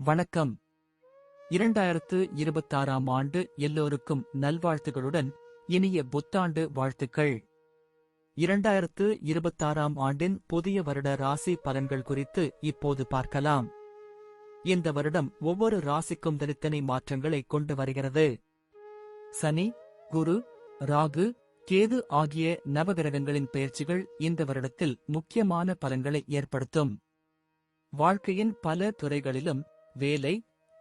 வணக்கம். 2026ஆம் ஆண்டு எல்லோருக்கும் நல்வாழ்த்துகளுடன் இனிய புத்தாண்டு வாழ்த்துக்கள். 2026ஆம் ஆண்டின் புதிய வருட ராசி பலன்கள் குறித்து இப்போது பார்க்கலாம். இந்த வருடம் ஒவ்வொரு ராசிக்கும் தனித்தனி மாற்றங்களை கொண்டு வருகிறது. சனி, குரு, ராகு, கேது ஆகிய நவகிரகங்களின் பெயர்ச்சிகள் இந்த வருடத்தில் முக்கியமான பலன்களை ஏற்படுத்தும். வாழ்க்கையின் பல துறைகளிலும் வேலை,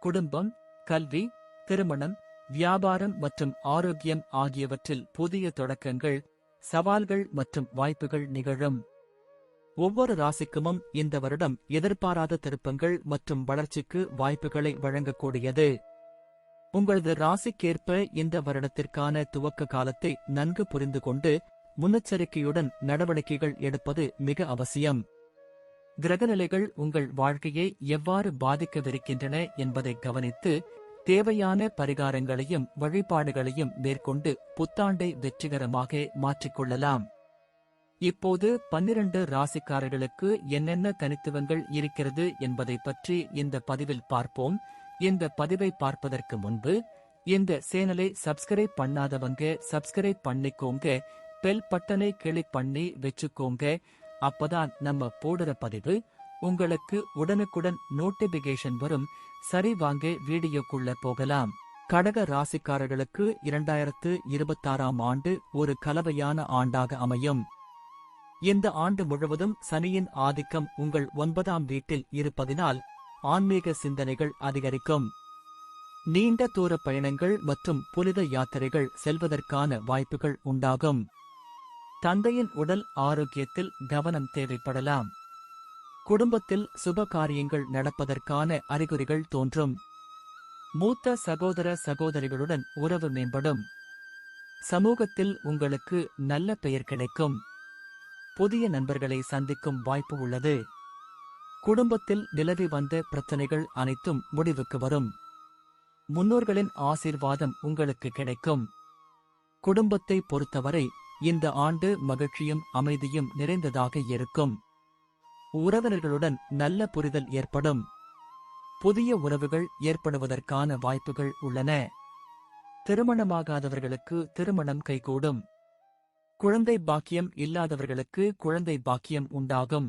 குடும்பம், கல்வி, திருமணம், வியாபாரம் மற்றும் ஆரோக்கியம் ஆகியவற்றில் புதிய தொடக்கங்கள், சவால்கள் மற்றும் வாய்ப்புகள் நிகழும். ஒவ்வொரு ராசிக்குமும் இந்த வருடம் எதிர்பாராத திருப்பங்கள் மற்றும் வளர்ச்சிக்கு வாய்ப்புகளை வழங்கக்கூடியது. உங்களது ராசிக்கேற்ப இந்த வருடத்திற்கான துவக்க காலத்தை நன்கு புரிந்து கொண்டு முன்னெச்சரிக்கையுடன் நடவடிக்கைகள் எடுப்பது மிக அவசியம். கிரகநிலைகள் உங்கள் வாழ்க்கையை எவ்வாறு பாதிக்கவிருக்கின்றன என்பதை கவனித்து தேவையான பரிகாரங்களையும் வழிபாடுகளையும் மேற்கொண்டு புத்தாண்டை வெற்றிகரமாக மாற்றிக்கொள்ளலாம். இப்போது 12 ராசிக்காரர்களுக்கு என்னென்ன தனித்துவங்கள் இருக்கிறது என்பதை பற்றி இந்த பதிவில் பார்ப்போம். இந்த பதிவை பார்ப்பதற்கு முன்பு இந்த சேனலை சப்ஸ்கிரைப் பண்ணாதவங்க சப்ஸ்கிரைப் பண்ணிக்கோங்க, பெல் பட்டனை கிளிக் பண்ணி வச்சுக்கோங்க. அப்பதான் நம்ம போடுற பதிவு உங்களுக்கு உடனுக்குடன் நோட்டிபிகேஷன் வரும். சரி, வாங்க வீடியோக்குள்ள போகலாம். கடக ராசிக்காரர்களுக்கு 2026ஆம் ஆண்டு ஒரு கலவையான ஆண்டாக அமையும். இந்த ஆண்டு முழுவதும் சனியின் ஆதிக்கம் உங்கள் 9ஆம் வீட்டில் இருப்பதினால் ஆன்மீக சிந்தனைகள் அதிகரிக்கும். நீண்ட தூர பயணங்கள் மற்றும் புனித யாத்திரைகள் செல்வதற்கான வாய்ப்புகள் உண்டாகும். தந்தையின் உடல் ஆரோக்கியத்தில் கவனம் தேவைப்படலாம். குடும்பத்தில் சுப காரியங்கள் நடப்பதற்கான அறிகுறிகள் தோன்றும். மூத்த சகோதர சகோதரிகளுடன் உறவு மேம்படும். சமூகத்தில் உங்களுக்கு நல்ல பெயர் கிடைக்கும். புதிய நண்பர்களை சந்திக்கும் வாய்ப்பு உள்ளது. குடும்பத்தில் நிலவி வந்த பிரச்சனைகள் அனைத்தும் முடிவுக்கு வரும். முன்னோர்களின் ஆசீர்வாதம் உங்களுக்கு கிடைக்கும். குடும்பத்தை பொறுத்தவரை இந்த ஆண்டு மகிழ்ச்சியும் அமைதியும் நிறைந்ததாக இருக்கும். உறவினர்களுடன் நல்ல புரிதல் ஏற்படும். புதிய உறவுகள் ஏற்படுவதற்கான வாய்ப்புகள் உள்ளன. திருமணமாகாதவர்களுக்கு திருமணம் கைகூடும். குழந்தை பாக்கியம் இல்லாதவர்களுக்கு குழந்தை பாக்கியம் உண்டாகும்.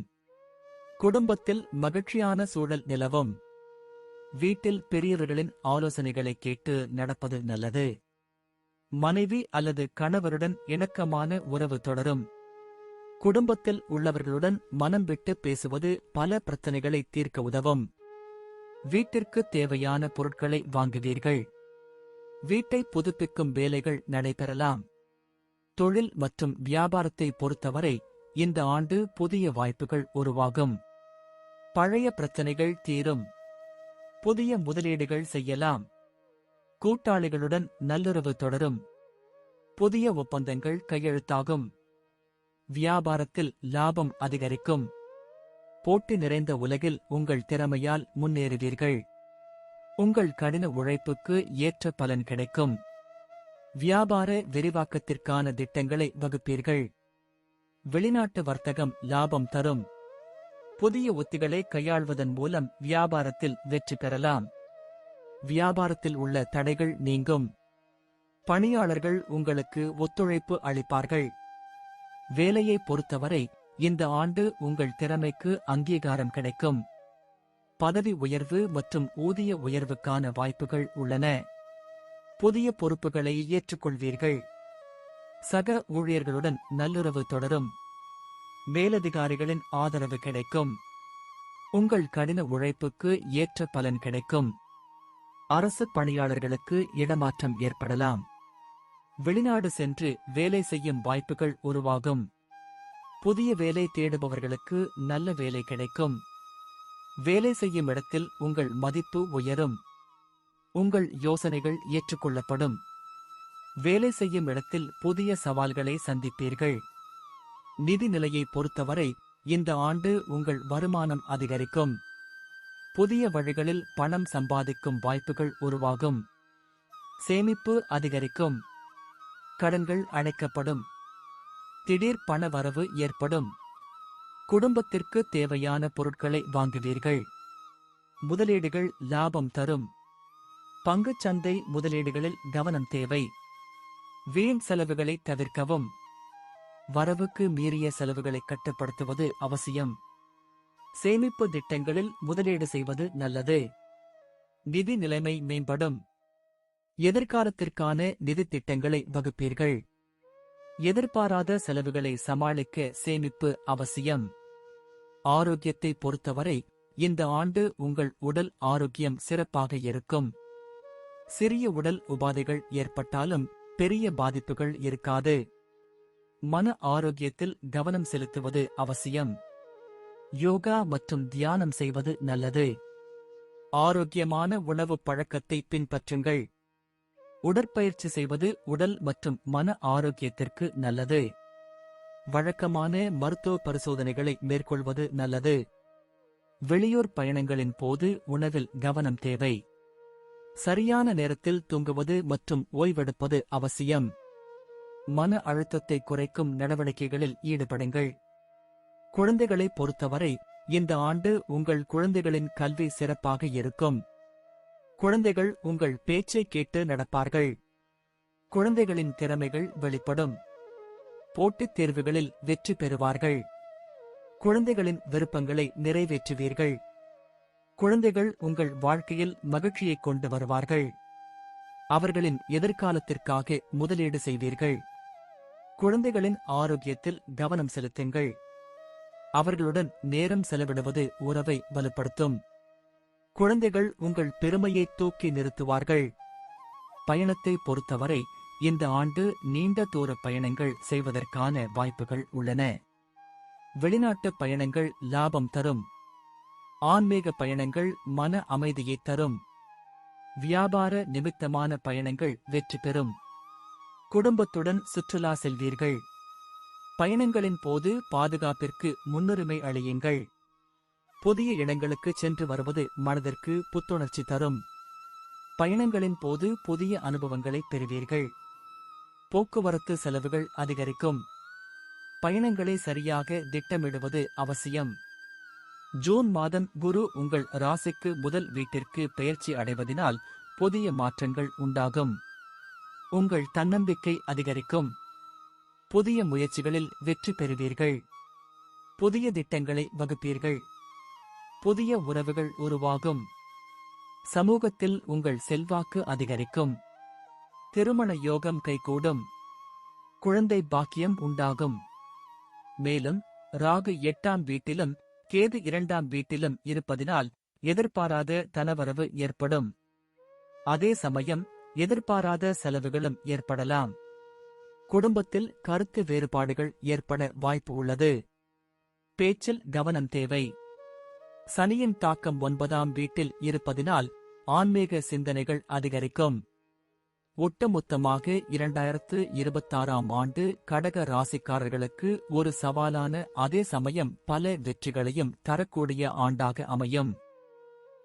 குடும்பத்தில் மகிழ்ச்சியான சூழல் நிலவும். வீட்டில் பெரியவர்களின் ஆலோசனைகளை கேட்டு நடப்பது நல்லது. மனைவி அல்லது கணவருடன் இணக்கமான உறவு தொடரும். குடும்பத்தில் உள்ளவர்களுடன் மனம் விட்டு பேசுவது பல பிரச்சனைகளை தீர்க்க உதவும். வீட்டிற்கு தேவையான பொருட்களை வாங்குவீர்கள். வீட்டை புதுப்பிக்கும் வேலைகள் நடைபெறலாம். தொழில் மற்றும் வியாபாரத்தை பொறுத்தவரை இந்த ஆண்டு புதிய வாய்ப்புகள் உருவாகும். பழைய பிரச்சனைகள் தீரும். புதிய முதலீடுகள் செய்யலாம். கூட்டாளிகளுடன் நல்லுறவு தொடரும். புதிய ஒப்பந்தங்கள் கையெழுத்தாகும். வியாபாரத்தில் லாபம் அதிகரிக்கும். போட்டி நிறைந்த உலகில் உங்கள் திறமையால் முன்னேறுவீர்கள். உங்கள் கடின உழைப்புக்கு ஏற்ற பலன் கிடைக்கும். வியாபார விரிவாக்கத்திற்கான திட்டங்களை வகுப்பீர்கள். வெளிநாட்டு வர்த்தகம் லாபம் தரும். புதிய உத்திகளை கையாள்வதன் மூலம் வியாபாரத்தில் வெற்றி பெறலாம். வியாபாரத்தில் உள்ள தடைகள் நீங்கும். பணியாளர்கள் உங்களுக்கு ஒத்துழைப்பு அளிப்பார்கள். வேலையை பொறுத்தவரை இந்த ஆண்டு உங்கள் திறமைக்கு அங்கீகாரம் கிடைக்கும். பதவி உயர்வு மற்றும் ஊதிய உயர்வுக்கான வாய்ப்புகள் உள்ளன. புதிய பொறுப்புகளை ஏற்றுக்கொள்வீர்கள். சக ஊழியர்களுடன் நல்லுறவு தொடரும். மேலதிகாரிகளின் ஆதரவு கிடைக்கும். உங்கள் கடின உழைப்புக்கு ஏற்ற பலன் கிடைக்கும். அரசு பணியாளர்களுக்கு இடமாற்றம் ஏற்படலாம். வெளிநாடு சென்று வேலை செய்யும் வாய்ப்புகள் உருவாகும். புதிய வேலை தேடுபவர்களுக்கு நல்ல வேலை கிடைக்கும். வேலை செய்யும் இடத்தில் உங்கள் மதிப்பு உயரும். உங்கள் யோசனைகள் ஏற்றுக்கொள்ளப்படும். வேலை செய்யும் இடத்தில் புதிய சவால்களை சந்திப்பீர்கள். நிதி நிலையை பொறுத்தவரை இந்த ஆண்டு உங்கள் வருமானம் அதிகரிக்கும். புதிய வழிகளில் பணம் சம்பாதிக்கும் வாய்ப்புகள் உருவாகும். சேமிப்பு அதிகரிக்கும். கடன்கள் அடைக்கப்படும். திடீர் பண வரவு ஏற்படும். குடும்பத்திற்கு தேவையான பொருட்களை வாங்குவீர்கள். முதலீடுகள் லாபம் தரும். பங்குச் சந்தை முதலீடுகளில் கவனம் தேவை. வீண் செலவுகளை தவிர்க்கவும். வரவுக்கு மீறிய செலவுகளை கட்டுப்படுத்துவது அவசியம். சேமிப்பு திட்டங்களில் முதலீடு செய்வது நல்லது. நிதி நிலைமை மேம்படும். எதிர்காலத்திற்கான நிதி திட்டங்களை வகுப்பீர்கள். எதிர்பாராத செலவுகளை சமாளிக்க சேமிப்பு அவசியம். ஆரோக்கியத்தை பொறுத்தவரை இந்த ஆண்டு உங்கள் உடல் ஆரோக்கியம் சிறப்பாக இருக்கும். சிறிய உடல் உபாதைகள் ஏற்பட்டாலும் பெரிய பாதிப்புகள் இருக்காது. மன ஆரோக்கியத்தில் கவனம் செலுத்துவது அவசியம். யோகா மற்றும் தியானம் செய்வது நல்லது. ஆரோக்கியமான உணவு பழக்கத்தை பின்பற்றுங்கள். உடற்பயிற்சி செய்வது உடல் மற்றும் மன ஆரோக்கியத்திற்கு நல்லது. வழக்கமான மருத்துவ பரிசோதனைகளை மேற்கொள்வது நல்லது. வெளியூர் பயணங்களின் போது உணவில் கவனம் தேவை. சரியான நேரத்தில் தூங்குவது மற்றும் ஓய்வெடுப்பது அவசியம். மன அழுத்தத்தை குறைக்கும் நடவடிக்கைகளில் ஈடுபடுங்கள். குழந்தைகளை பொறுத்தவரை இந்த ஆண்டு உங்கள் குழந்தைகளின் கல்வி சிறப்பாக இருக்கும். குழந்தைகள் உங்கள் பேச்சை கேட்டு நடப்பார்கள். குழந்தைகளின் திறமைகள் வெளிப்படும். போட்டித் தேர்வுகளில் வெற்றி பெறுவார்கள். குழந்தைகளின் விருப்பங்களை நிறைவேற்றுவீர்கள். குழந்தைகள் உங்கள் வாழ்க்கையில் மகிழ்ச்சியை கொண்டு வருவார்கள். அவர்களின் எதிர்காலத்திற்காக முதலீடு செய்வீர்கள். குழந்தைகளின் ஆரோக்கியத்தில் கவனம் செலுத்துங்கள். அவர்களுடன் நேரம் செலவிடுவது உறவை வலுப்படுத்தும். குழந்தைகள் உங்கள் பெருமையை தூக்கி நிறுத்துவார்கள். பயணத்தை பொறுத்தவரை இந்த ஆண்டு நீண்ட தூர பயணங்கள் செய்வதற்கான வாய்ப்புகள் உள்ளன. வெளிநாட்டு பயணங்கள் லாபம் தரும். ஆன்மீக பயணங்கள் மன அமைதியை தரும். வியாபார நிமித்தமான பயணங்கள் வெற்றி பெறும். குடும்பத்துடன் சுற்றுலா செல்வீர்கள். பயணங்களின் போது பாதுகாப்பிற்கு முன்னுரிமை அளியுங்கள். புதிய இடங்களுக்கு சென்று வருவது மனதிற்கு புத்துணர்ச்சி தரும். பயணங்களின் போது புதிய அனுபவங்களை பெறுவீர்கள். போக்குவரத்து செலவுகள் அதிகரிக்கும். பயணங்களை சரியாக திட்டமிடுவது அவசியம். ஜூன் மாதம் குரு உங்கள் ராசிக்கு முதல் வீட்டிற்கு பெயர்ச்சி அடைவதினால் புதிய மாற்றங்கள் உண்டாகும். உங்கள் தன்னம்பிக்கை அதிகரிக்கும். புதிய முயற்சிகளில் வெற்றி பெறுவீர்கள். புதிய திட்டங்களை வகுப்பீர்கள். புதிய உறவுகள் உருவாகும். சமூகத்தில் உங்கள் செல்வாக்கு அதிகரிக்கும். திருமண யோகம் கைகூடும். குழந்தை பாக்கியம் உண்டாகும். மேலும் ராகு 8ஆம் வீட்டிலும் கேது 2ஆம் வீட்டிலும் இருப்பதினால் எதிர்பாராத தனவரவு ஏற்படும். அதே சமயம் எதிர்பாராத செலவுகளும் ஏற்படலாம். குடும்பத்தில் கருத்து வேறுபாடுகள் ஏற்பட வாய்ப்பு உள்ளது. பேச்சில் கவனம் தேவை. சனியின் தாக்கம் 9ஆம் வீட்டில் இருப்பதினால் ஆன்மீக சிந்தனைகள் அதிகரிக்கும். ஒட்டுமொத்தமாக 2026ஆம் ஆண்டு கடக ராசிக்காரர்களுக்கு ஒரு சவாலான அதே சமயம் பல வெற்றிகளையும் தரக்கூடிய ஆண்டாக அமையும்.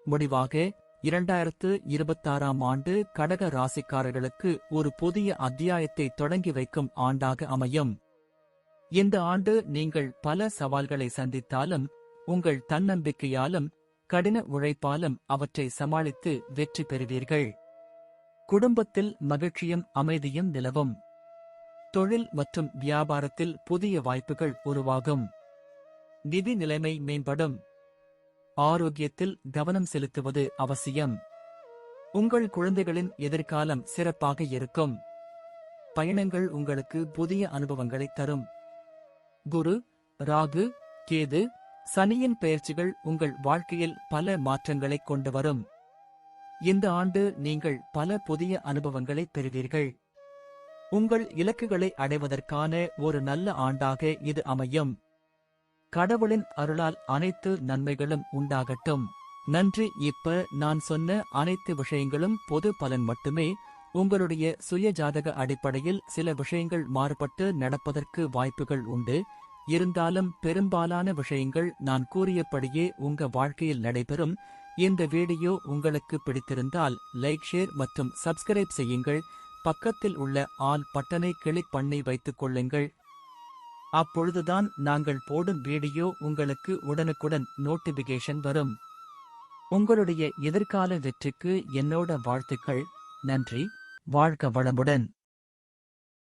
முடிவாக 2026ஆம் ஆண்டு கடக ராசிக்காரர்களுக்கு ஒரு புதிய அத்தியாயத்தை தொடங்கி வைக்கும் ஆண்டாக அமையும். இந்த ஆண்டு நீங்கள் பல சவால்களை சந்தித்தாலும் உங்கள் தன்னம்பிக்கையாலும் கடின உழைப்பாலும் அவற்றை சமாளித்து வெற்றி பெறுவீர்கள். குடும்பத்தில் மகிழ்ச்சியும் அமைதியும் நிலவும். தொழில் மற்றும் வியாபாரத்தில் புதிய வாய்ப்புகள் உருவாகும். நிதி நிலைமை மேம்படும். ஆரோக்கியத்தில் கவனம் செலுத்துவது அவசியம். உங்கள் குழந்தைகளின் எதிர்காலம் சிறப்பாக இருக்கும். பயணங்கள் உங்களுக்கு புதிய அனுபவங்களை தரும். குரு, ராகு, கேது, சனியின் பெயர்ச்சிகள் உங்கள் வாழ்க்கையில் பல மாற்றங்களை கொண்டு வரும். இந்த ஆண்டு நீங்கள் பல புதிய அனுபவங்களை பெறுவீர்கள். உங்கள் இலக்குகளை அடைவதற்கான ஒரு நல்ல ஆண்டாக இது அமையும். கடவுளின் அருளால் அனைத்து நன்மைகளும் உண்டாகட்டும். நன்றி. இப்ப நான் சொன்ன அனைத்து விஷயங்களும் பொது பலன் மட்டுமே. உங்களுடைய சுய ஜாதக அடிப்படையில் சில விஷயங்கள் மாறுபட்டு நடப்பதற்கு வாய்ப்புகள் உண்டு. இருந்தாலும் பெரும்பாலான விஷயங்கள் நான் கூறியபடியே உங்க வாழ்க்கையில் நடைபெறும். இந்த வீடியோ உங்களுக்கு பிடித்திருந்தால் லைக், ஷேர் மற்றும் சப்ஸ்கிரைப் செய்யுங்கள். பக்கத்தில் உள்ள ஆல் பட்டனை கிளிக் பண்ணி வைத்துக் கொள்ளுங்கள். அப்பொழுதுதான் நாங்கள் போடும் வீடியோ உங்களுக்கு உடனுக்குடன் நோட்டிபிகேஷன் வரும். உங்களுடைய எதிர்கால வெற்றிக்கு என்னோட வாழ்த்துக்கள். நன்றி. வாழ்க வளமுடன்.